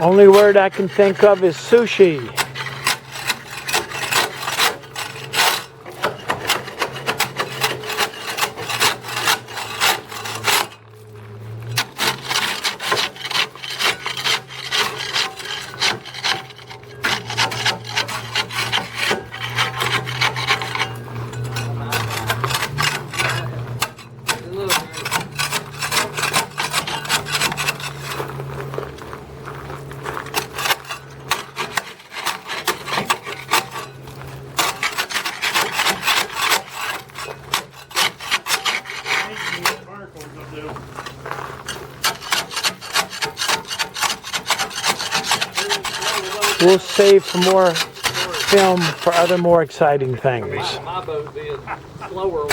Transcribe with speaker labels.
Speaker 1: Only word I can think of is sushi. We'll save for more film for other more exciting things.
Speaker 2: My boat being slower.